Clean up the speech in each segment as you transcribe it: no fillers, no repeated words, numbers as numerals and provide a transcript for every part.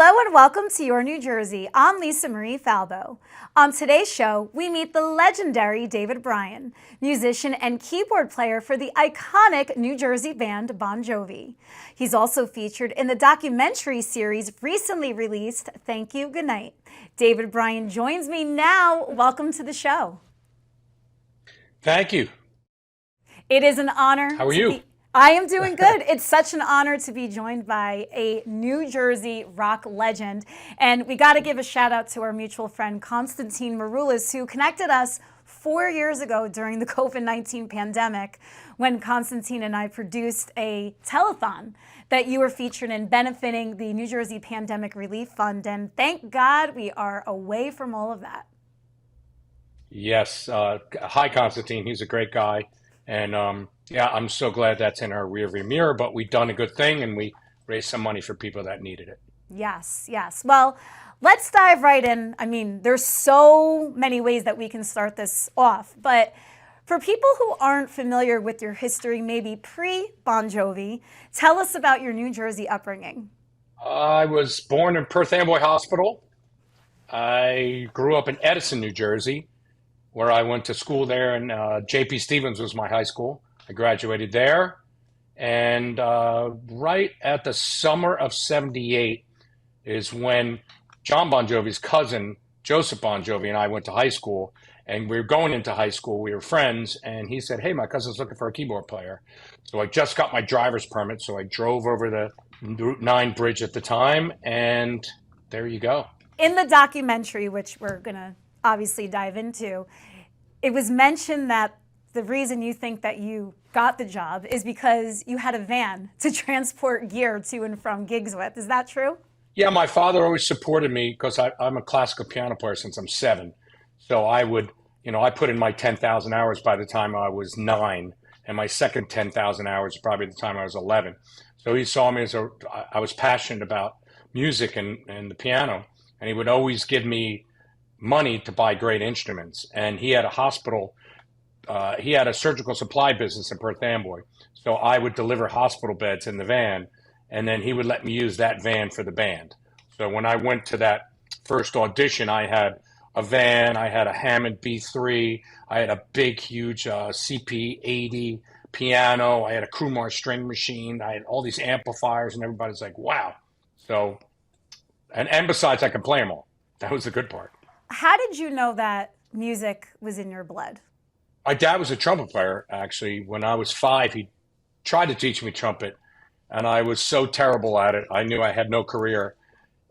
Hello and welcome to Your New Jersey. I'm Lisa Marie Falbo. On today's show, we meet the legendary David Bryan, musician and keyboard player for the iconic New Jersey band Bon Jovi. He's also featured in the documentary series recently released, Thank You, Goodnight. David Bryan joins me now. Welcome to the show. Thank you. It is an honor. How are you? I am doing good. It's such an honor to be joined by a New Jersey rock legend. And we got to give a shout out to our mutual friend, Constantine Maroulis, who connected us 4 years ago during the COVID-19 pandemic when Constantine and I produced a telethon that you were featured in benefiting the New Jersey Pandemic Relief Fund. And thank God we are away from all of that. Yes. Hi, Constantine. He's a great guy. And yeah, I'm so glad that's in our rearview mirror, but we've done a good thing and we raised some money for people that needed it. Yes, yes. Well, let's dive right in. I mean, there's so many ways that we can start this off, but for people who aren't familiar with your history, maybe pre-Bon Jovi, tell us about your New Jersey upbringing. I was born in Perth Amboy Hospital. I grew up in Edison, New Jersey, where I went to school there, and J.P. Stevens was my high school. I graduated there, and right at the summer of '78 is when John Bon Jovi's cousin, Joseph Bon Jovi, and I went to high school, and we were going into high school. We were friends, and he said, hey, my cousin's looking for a keyboard player. So I just got my driver's permit, so I drove over the Route 9 bridge at the time, and there you go. In the documentary, which we're going to obviously dive into, it was mentioned that the reason you think that you got the job is because you had a van to transport gear to and from gigs with. Is that true? Yeah, my father always supported me because I'm a classical piano player since I'm 7. So I would, I put in my 10,000 hours by the time I was 9, and my second 10,000 hours probably the time I was 11. So he saw me as I was passionate about music and the piano, and he would always give me money to buy great instruments. And he had a hospital, he had a surgical supply business in Perth Amboy. So I would deliver hospital beds in the van, and then he would let me use that van for the band. So when I went to that first audition, I had a van, I had a Hammond B3, I had a big, huge CP80 piano, I had a Crumar string machine, I had all these amplifiers, and everybody's like, wow. So, and besides, I could play them all. That was the good part. How did you know that music was in your blood? My dad was a trumpet player, actually. When I was 5, he tried to teach me trumpet, and I was so terrible at it. I knew I had no career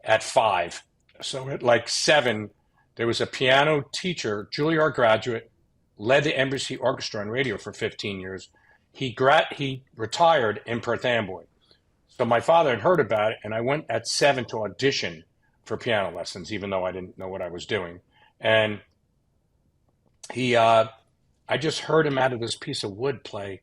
at 5. So at like 7, there was a piano teacher, Juilliard graduate, led the Embassy Orchestra and Radio for 15 years. He retired in Perth Amboy. So my father had heard about it, and I went at 7 to audition for piano lessons, even though I didn't know what I was doing. And I just heard him out of this piece of wood play,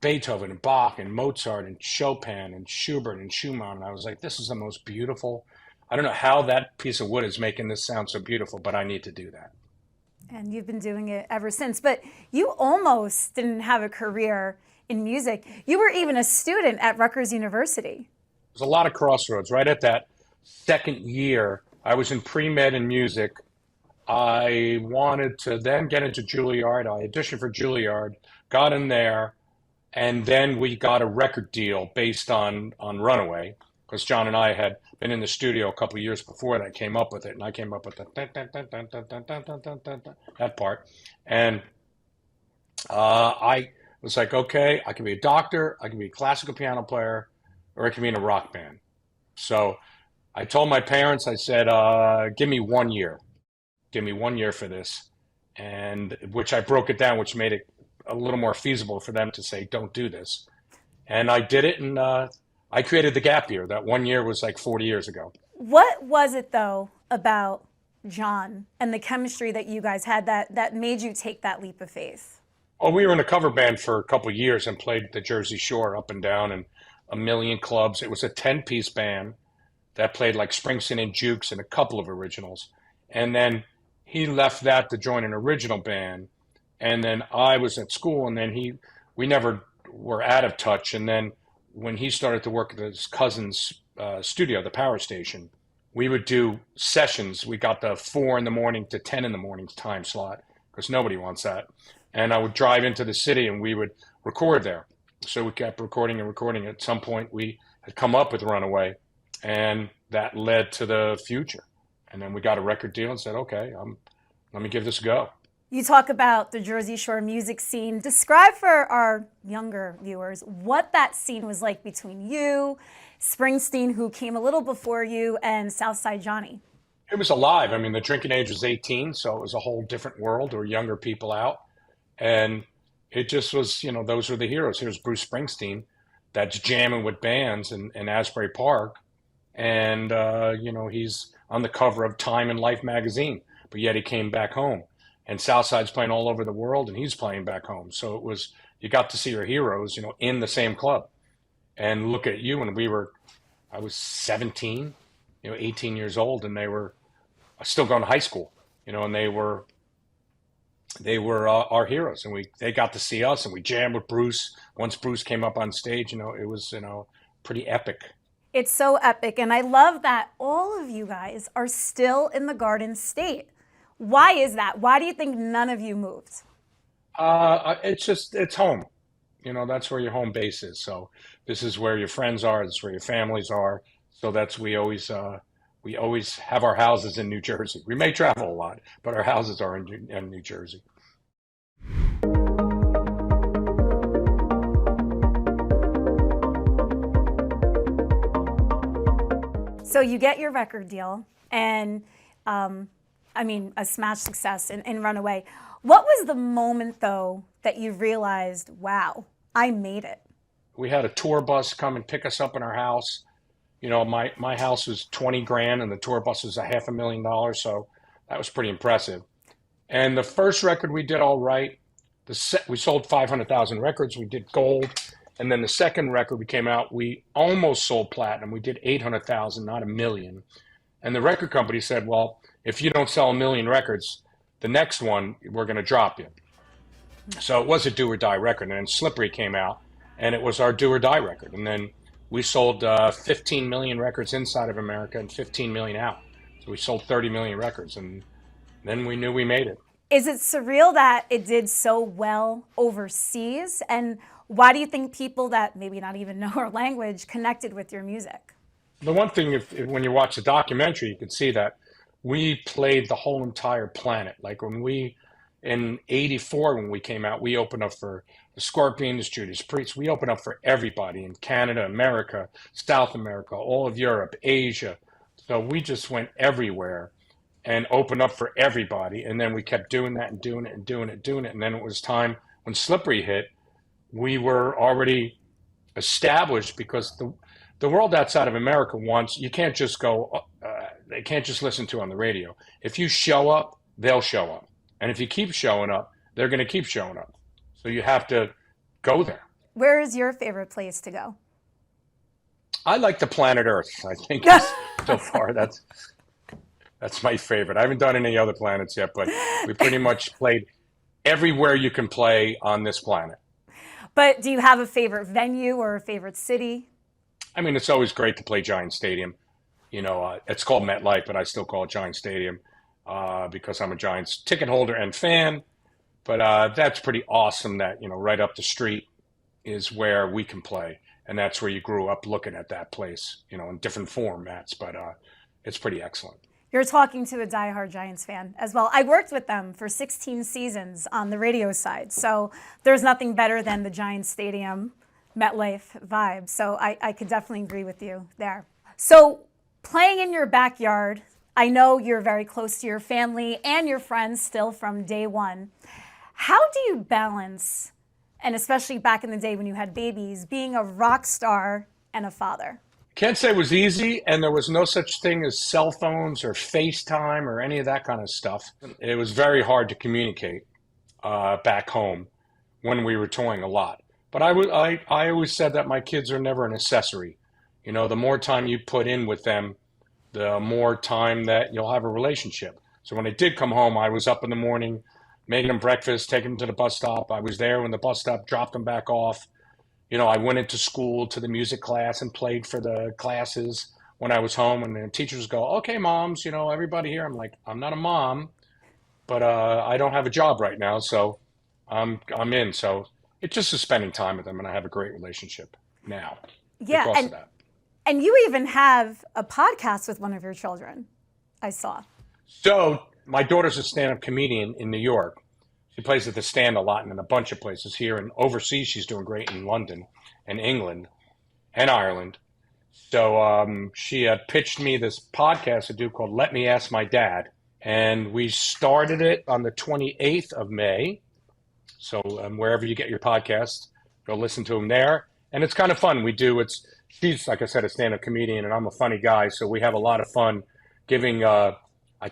Beethoven and Bach and Mozart and Chopin and Schubert and Schumann. And I was like, this is the most beautiful. I don't know how that piece of wood is making this sound so beautiful, but I need to do that. And you've been doing it ever since. But you almost didn't have a career in music. You were even a student at Rutgers University. There's a lot of crossroads. Right at that second year, I was in pre-med in music. I wanted to then get into Juilliard. I auditioned for Juilliard, got in there, and then we got a record deal based on Runaway, because John and I had been in the studio a couple of years before that, came up with it, and I came up with that part. And I was like, okay, I can be a doctor, I can be a classical piano player, or I can be in a rock band. So I told my parents, I said, give me 1 year. Give me 1 year for this. And which I broke it down, which made it a little more feasible for them to say, don't do this. And I did it, and I created the gap year. That 1 year was like 40 years ago. What was it, though, about John and the chemistry that you guys had that made you take that leap of faith? Oh, we were in a cover band for a couple of years and played the Jersey Shore up and down and a million clubs. It was a 10-piece band that played like Springsteen and Jukes and a couple of originals. And then he left that to join an original band. And then I was at school, and then we never were out of touch. And then when he started to work at his cousin's studio, the power station, we would do sessions. We got the 4 in the morning to 10 in the morning time slot because nobody wants that. And I would drive into the city and we would record there. So we kept recording and recording. At some point, we had come up with Runaway, and that led to the future. And then we got a record deal and said, okay, let me give this a go. You talk about the Jersey Shore music scene. Describe for our younger viewers what that scene was like between you, Springsteen, who came a little before you, and Southside Johnny. It was alive. I mean, the drinking age was 18, so it was a whole different world. There were younger people out. And it just was, those were the heroes. Here's Bruce Springsteen that's jamming with bands in Asbury Park. And, he's on the cover of Time and Life magazine, but yet he came back home. And Southside's playing all over the world, and he's playing back home. So it was, you got to see your heroes, in the same club. And look at you, and I was 17, 18 years old, and they were still going to high school, and they were our heroes, and they got to see us, and we jammed with Bruce. Once Bruce came up on stage, it was, pretty epic. It's so epic, and I love that all of you guys are still in the Garden State. Why is that? Why do you think none of you moved? It's home. That's where your home base is. So this is where your friends are. This is where your families are. So we always have our houses in New Jersey. We may travel a lot, but our houses are in New Jersey. So you get your record deal, and a smash success in Runaway. What was the moment, though, that you realized, wow, I made it? We had a tour bus come and pick us up in our house. My house was 20 grand and the tour bus was $500,000. So that was pretty impressive. And the first record we did all right. We sold 500,000 records. We did gold. And then the second record we came out, we almost sold platinum. We did 800,000, not 1 million. And the record company said, well, if you don't sell 1 million records, the next one, we're going to drop you. So it was a do or die record. And then Slippery came out, and it was our do or die record. And then we sold 15 million records inside of America and 15 million out. So we sold 30 million records, and then we knew we made it. Is it surreal that it did so well overseas? And why do you think people that maybe not even know our language connected with your music? The one thing, when you watch the documentary, you can see that we played the whole entire planet. Like in '84, when we came out, we opened up for the Scorpions, Judas Priest. We opened up for everybody in Canada, America, South America, all of Europe, Asia. So we just went everywhere and opened up for everybody. And then we kept doing that and doing it and doing it, doing it. And then it was time when Slippery hit, we were already established because the world outside of America wants, you can't just go, they can't just listen to on the radio. If you show up, they'll show up. And if you keep showing up, they're going to keep showing up. So you have to go there. Where is your favorite place to go? I like the planet Earth. I think so far that's my favorite. I haven't done any other planets yet, but we pretty much played everywhere you can play on this planet. But do you have a favorite venue or a favorite city? I mean, it's always great to play Giant Stadium. It's called MetLife, but I still call it Giant Stadium because I'm a Giants ticket holder and fan. But that's pretty awesome that, right up the street is where we can play. And that's where you grew up looking at that place, in different formats. But it's pretty excellent. You're talking to a diehard Giants fan as well. I worked with them for 16 seasons on the radio side. So there's nothing better than the Giants Stadium, MetLife vibe. So I could definitely agree with you there. So playing in your backyard, I know you're very close to your family and your friends still from day one. How do you balance, and especially back in the day when you had babies, being a rock star and a father? Can't say it was easy, and there was no such thing as cell phones or FaceTime or any of that kind of stuff. It was very hard to communicate back home when we were touring a lot. But I always said that my kids are never an accessory. The more time you put in with them, the more time that you'll have a relationship. So when I did come home, I was up in the morning, making them breakfast, taking them to the bus stop. I was there when the bus stop dropped them back off. I went into school to the music class and played for the classes when I was home. And the teachers go, okay, moms, everybody here. I'm like, I'm not a mom, but I don't have a job right now, so I'm in. So it just is spending time with them, and I have a great relationship now Yeah, because of that. and you even have a podcast with one of your children, I saw. So my daughter's a stand-up comedian in New York. She plays at the Stand a lot and in a bunch of places here, and overseas she's doing great in London and England and Ireland. So she had pitched me this podcast to do called Let Me Ask My Dad. And we started it on the 28th of May. So wherever you get your podcast, go listen to them there. And it's kind of fun. She's, like I said, a stand-up comedian, and I'm a funny guy. So we have a lot of fun giving, I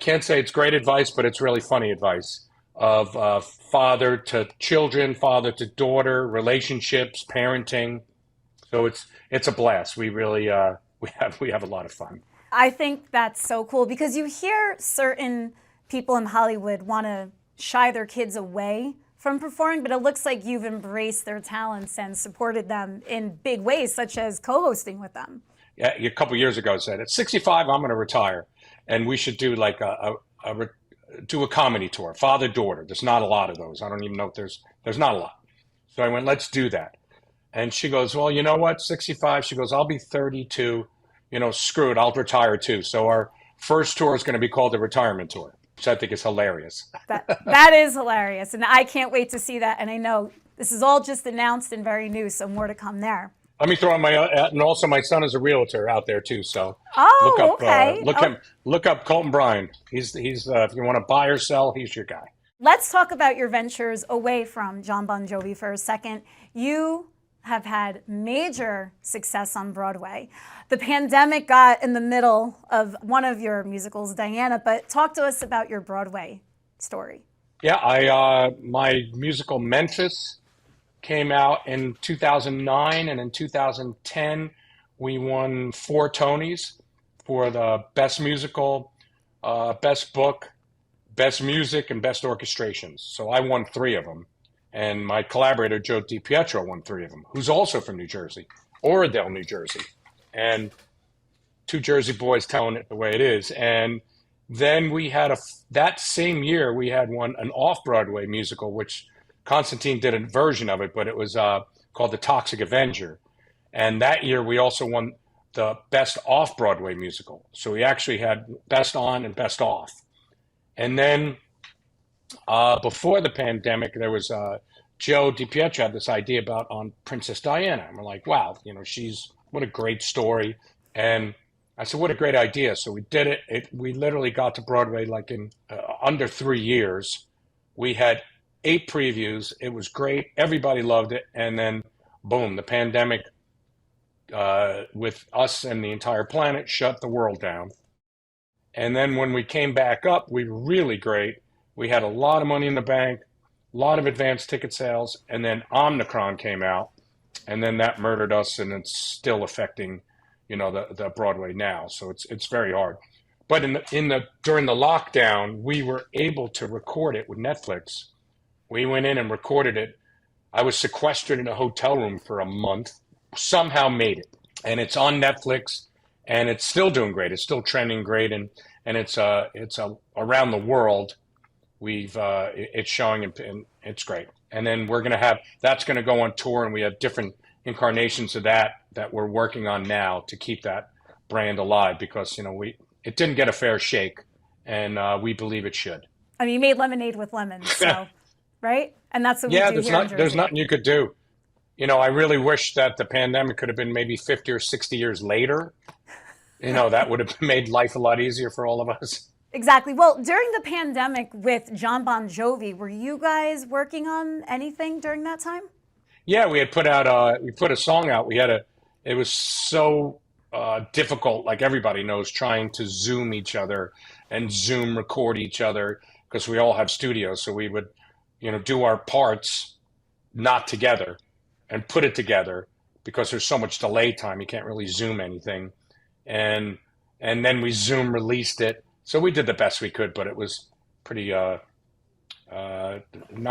can't say it's great advice, but it's really funny advice of father to children, father to daughter, relationships, parenting. So it's a blast. We really, we have a lot of fun. I think that's so cool because you hear certain people in Hollywood want to shy their kids away from performing, but it looks like you've embraced their talents and supported them in big ways, such as co-hosting with them. Yeah, a couple of years ago said, at 65, I'm going to retire, and we should do like do a comedy tour, father-daughter. There's not a lot of those. I don't even know if there's not a lot. So I went, let's do that. And she goes, well, you know what, 65, she goes, I'll be 32. Screw it, I'll retire too. So our first tour is going to be called the Retirement Tour, which I think is hilarious. That is hilarious. And I can't wait to see that. And I know this is all just announced and very new, so more to come there. Let me throw in and also my son is a realtor out there too. So okay. Look up Colton Bryan. He's if you want to buy or sell, he's your guy. Let's talk about your ventures away from Jon Bon Jovi for a second. You have had major success on Broadway. The pandemic got in the middle of one of your musicals, Diana, but talk to us about your Broadway story. Yeah, my musical Memphis came out in 2009, and in 2010 we won 4 Tonys for the Best Musical, Best Book, Best Music, and Best Orchestrations. So I won 3 of them. And my collaborator, Joe DiPietro, won 3 of them, who's also from New Jersey, Oradell, New Jersey. And 2 Jersey boys telling it the way it is. And then we had that same year, we had an off-Broadway musical, which Constantine did a version of it, but it was called The Toxic Avenger. And that year, we also won the Best Off-Broadway musical. So we actually had Best On and Best Off. And then before the pandemic, there was Joe DiPietro had this idea about on Princess Diana. And we're like, wow, what a great story. And I said, what a great idea. So we did it. We literally got to Broadway like in under 3 years. We had 8 previews. It was great. Everybody loved it. And then, boom, the pandemic with us and the entire planet shut the world down. And then when we came back up, we were really great. We had a lot of money in the bank, a lot of advanced ticket sales, and then Omicron came out, and then that murdered us, and it's still affecting, the Broadway now. So it's very hard. But during the lockdown, we were able to record it with Netflix. We went in and recorded it. I was sequestered in a hotel room for a month, somehow made it, and it's on Netflix, and it's still doing great. It's still trending great, and it's around the world. It's showing and it's great. And then that's going to go on tour, and we have different incarnations of that we're working on now to keep that brand alive because, it didn't get a fair shake, and we believe it should. I mean, you made lemonade with lemons, so, right? And that's what we do here in Jersey. There's nothing you could do. I really wish that the pandemic could have been maybe 50 or 60 years later. That would have made life a lot easier for all of us. Exactly. Well, during the pandemic with Jon Bon Jovi, were you guys working on anything during that time? Yeah, we had put a song out. It was so difficult, like everybody knows, trying to Zoom each other and Zoom record each other because we all have studios. So we would, do our parts not together and put it together because there's so much delay time. You can't really Zoom anything. And then we Zoom released it. So we did the best we could, but it was pretty not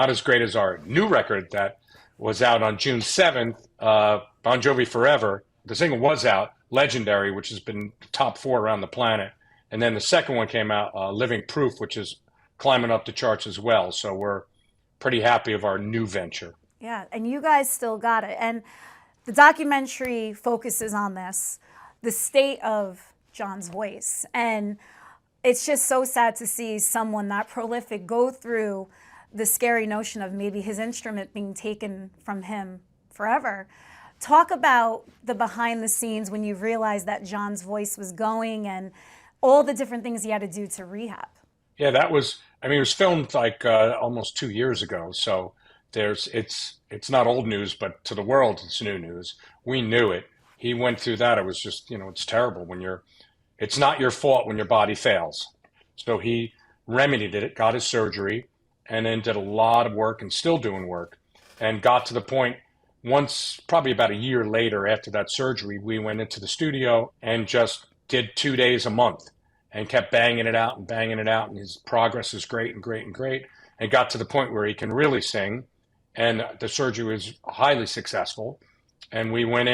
as great as our new record that was out on June 7th. Bon Jovi Forever. The single was out, Legendary, which has been top 4 around the planet. And then the second one came out, Living Proof, which is climbing up the charts as well. So we're pretty happy of our new venture. Yeah, and you guys still got it. And the documentary focuses on this, the state of John's voice. And it's just so sad to see someone that prolific go through the scary notion of maybe his instrument being taken from him forever. Talk about the behind the scenes when you realized that John's voice was going and all the different things he had to do to rehab. Yeah, that was, I mean, it was filmed like almost 2 years ago. So it's not old news, but to the world, it's new news. We knew it. He went through that. It was just, it's terrible when it's not your fault when your body fails. So he remedied it, got his surgery, and then did a lot of work and still doing work, and got to the point once, probably about a year later after that surgery, we went into the studio and just did 2 days a month and kept banging it out and banging it out. And his progress is great and great and great. And got to the point where he can really sing. And the surgery was highly successful. And we went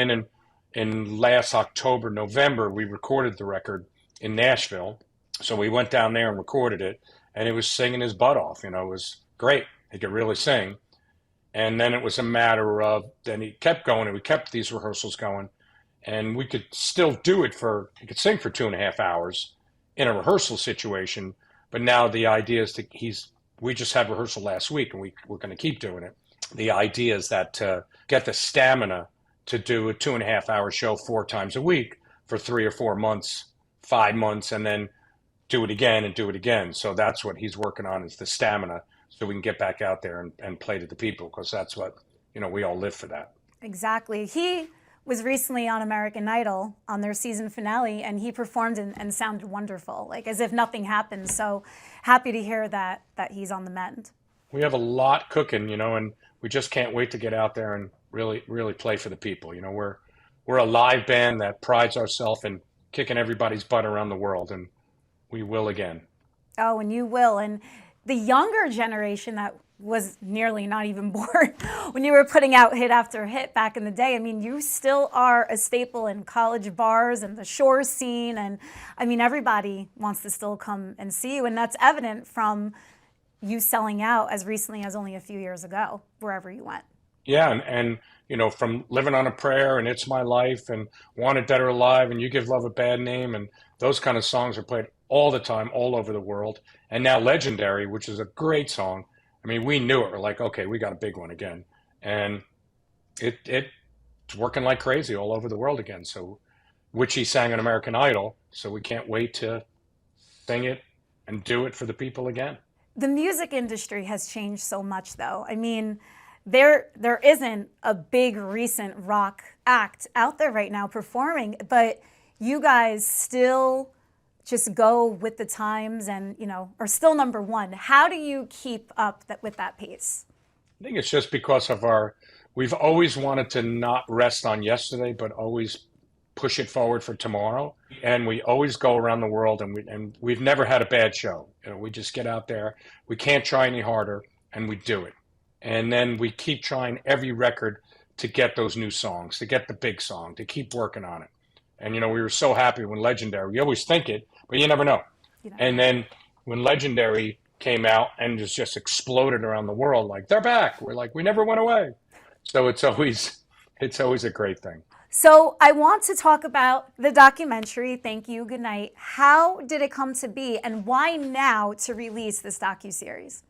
in last October, November, we recorded the record in Nashville. So we went down there and recorded it. And he was singing his butt off. It was great. He could really sing. And then it was a matter of, then he kept going and we kept these rehearsals going. And we could still do it he could sing for 2.5 hours in a rehearsal situation. But now the idea is we just had rehearsal last week and we're going to keep doing it. The idea is that to get the stamina to do a 2.5 hour show 4 times a week for 3 or 4 months, 5 months, and then do it again and do it again. So that's what he's working on, is the stamina, so we can get back out there and play to the people, because that's what, we all live for that. Exactly. He was recently on American Idol on their season finale, and he performed and sounded wonderful, like as if nothing happened. So happy to hear that he's on the mend. We have a lot cooking, and we just can't wait to get out there and really, really play for the people. We're a live band that prides ourselves in kicking everybody's butt around the world, and we will again. Oh, and you will. And the younger generation that was nearly not even born when you were putting out hit after hit back in the day. I mean, you still are a staple in college bars and the shore scene. And I mean, everybody wants to still come and see you. And that's evident from you selling out as recently as only a few years ago, wherever you went. Yeah. And from Living on a Prayer and It's My Life and Wanted Dead or Alive and You Give Love a Bad Name, and those kind of songs are played all the time, all over the world. And now Legendary, which is a great song. I mean, we knew it. We're like, okay, we got a big one again. And it's working like crazy all over the world again. So, which he sang on American Idol. So we can't wait to sing it and do it for the people again. The music industry has changed so much, though. I mean, there isn't a big recent rock act out there right now performing, but you guys still just go with the times and, are still number one. How do you keep up with that pace? I think it's just because of we've always wanted to not rest on yesterday, but always push it forward for tomorrow. And we always go around the world, and we've never had a bad show. We just get out there. We can't try any harder, and we do it. And then we keep trying every record to get those new songs, to get the big song, to keep working on it. And, we were so happy when Legendary, we always think it, but you never know. And then when Legendary came out and just exploded around the world, like, they're back. We're like, we never went away. So it's always a great thing. So I want to talk about the documentary, Thank You, Good Night. How did it come to be, and why now to release this docuseries?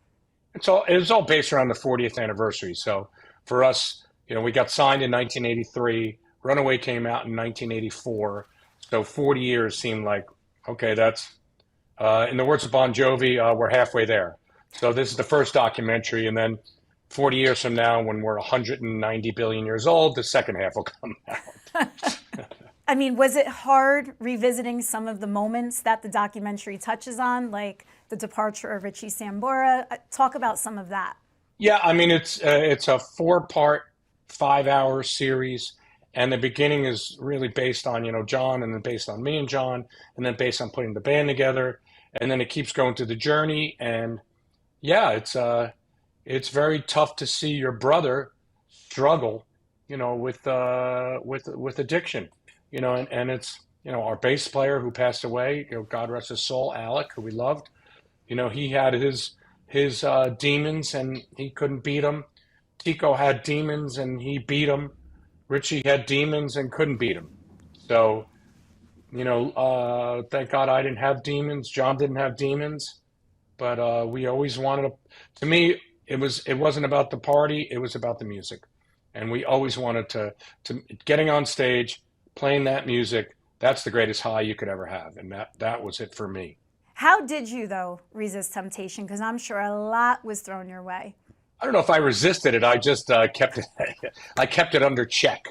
It was all based around the 40th anniversary. So for us, we got signed in 1983. Runaway came out in 1984. So 40 years seemed like, okay, that's, in the words of Bon Jovi, we're halfway there. So this is the first documentary. And then 40 years from now, when we're 190 billion years old, the second half will come out. I mean, was it hard revisiting some of the moments that the documentary touches on, like the departure of Richie Sambora? Talk about some of that. Yeah, I mean, it's a 4-part, 5-hour series. And the beginning is really based on, John, and then based on me and John, and then based on putting the band together. And then it keeps going through the journey. And yeah, it's very tough to see your brother struggle, with addiction, and it's, our bass player who passed away, God rest his soul, Alec, who we loved. He had his demons and he couldn't beat them. Tico had demons and he beat them. Richie had demons and couldn't beat them. So, thank God I didn't have demons. John didn't have demons, but we always wanted to me, it wasn't about the party, it was about the music. And we always wanted to getting on stage, playing that music. That's the greatest high you could ever have. And that was it for me. How did you, though, resist temptation? Because I'm sure a lot was thrown your way. I don't know if I resisted it. I just kept it. I kept it under check.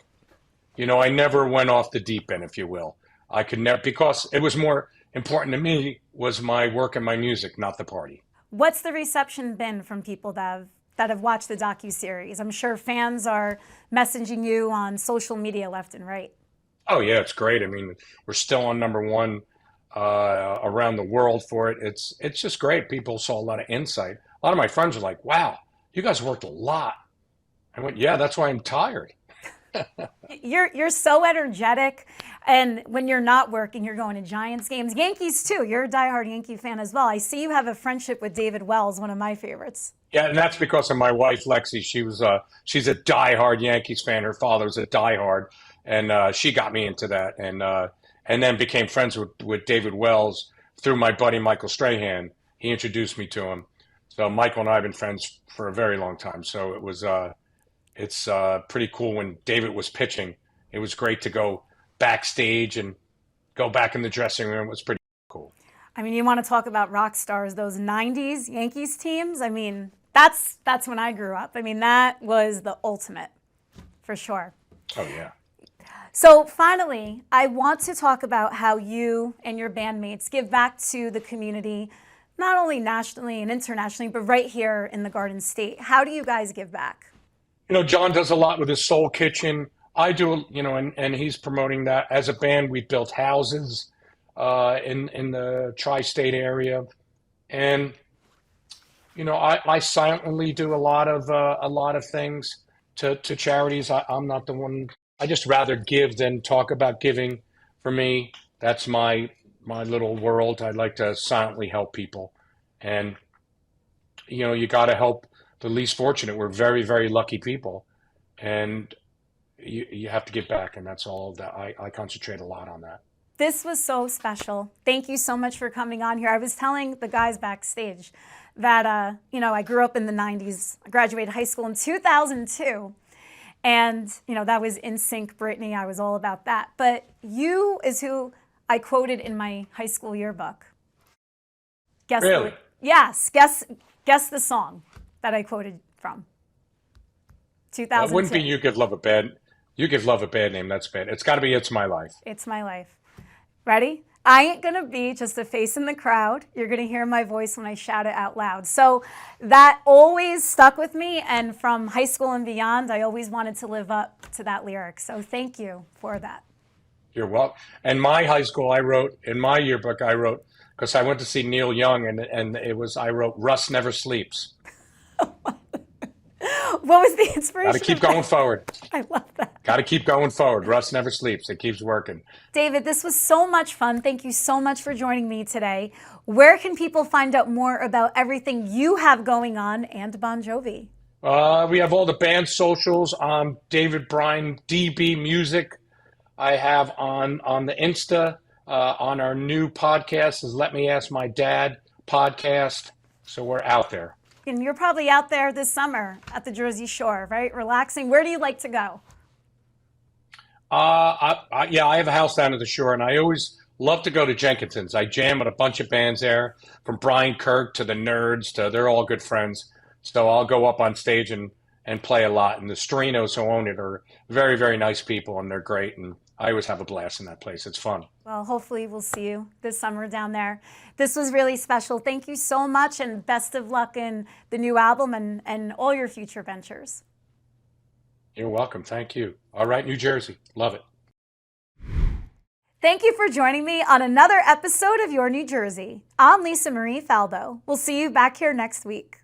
I never went off the deep end, if you will. I could never, because it was more important to me was my work and my music, not the party. What's the reception been from people that have watched the docuseries? I'm sure fans are messaging you on social media left and right. Oh yeah, it's great. I mean, we're still on #1 around the world for it. It's just great. People saw a lot of insight. A lot of my friends are like, "Wow, you guys worked a lot." I went, "Yeah, that's why I'm tired." You're so energetic, and when you're not working, you're going to Giants games, Yankees too. You're a diehard Yankee fan as well. I see you have a friendship with David Wells, one of my favorites. Yeah, and that's because of my wife Lexi. She's a diehard Yankees fan. Her father's a diehard, and she got me into that, and then became friends with David Wells through my buddy Michael Strahan. He introduced me to him. So Michael and I have been friends for a very long time. So it's pretty cool when David was pitching. It was great to go backstage and go back in the dressing room. It was pretty cool. I mean, you want to talk about rock stars, those 90s Yankees teams? I mean, that's when I grew up. I mean, that was the ultimate, for sure. Oh, yeah. So finally, I want to talk about how you and your bandmates give back to the community, not only nationally and internationally, but right here in the Garden State. How do you guys give back? John does a lot with his Soul Kitchen. I do, and he's promoting that. As a band, we built houses in the tri-state area. And, I silently do a lot of things to charities. I'm not the one. I just rather give than talk about giving. For me, that's my little world. I like to silently help people. And, you got to help the least fortunate. We're very, very lucky people. And you have to give back. And that's all that I concentrate a lot on that. This was so special. Thank you so much for coming on here. I was telling the guys backstage that, I grew up in the 90s. I graduated high school in 2002. And, that was NSYNC, Britney. I was all about that. But you is who I quoted in my high school yearbook. Guess really? Yes. Guess the song that I quoted from. 2002. Well, it wouldn't be You Give Love a Bad Name. That's bad. It's got to be It's My Life. It's My Life. Ready? I ain't going to be just a face in the crowd. You're going to hear my voice when I shout it out loud. So that always stuck with me. And from high school and beyond, I always wanted to live up to that lyric. So thank you for that. You're welcome. And my high school, in my yearbook, because I went to see Neil Young, and I wrote, Russ Never Sleeps. What was the inspiration? Got to keep going forward. I love that. Got to keep going forward. Russ never sleeps. It keeps working. David, this was so much fun. Thank you so much for joining me today. Where can people find out more about everything you have going on and Bon Jovi? We have all the band socials on David Bryan DB Music. I have on the Insta, on our new podcast is Let Me Ask My Dad podcast. So we're out there. And you're probably out there this summer at the Jersey Shore, right? Relaxing. Where do you like to go? I have a house down at the shore, and I always love to go to Jenkinson's. I jam with a bunch of bands there, from Brian Kirk to the Nerds they're all good friends. So I'll go up on stage and play a lot. And the Storinos who own it are very, very nice people, and they're great. And I always have a blast in that place. It's fun. Well, hopefully we'll see you this summer down there. This was really special. Thank you so much, and best of luck in the new album and all your future ventures. You're welcome. Thank you. All right, New Jersey. Love it. Thank you for joining me on another episode of Your New Jersey. I'm Lisa Marie Falbo. We'll see you back here next week.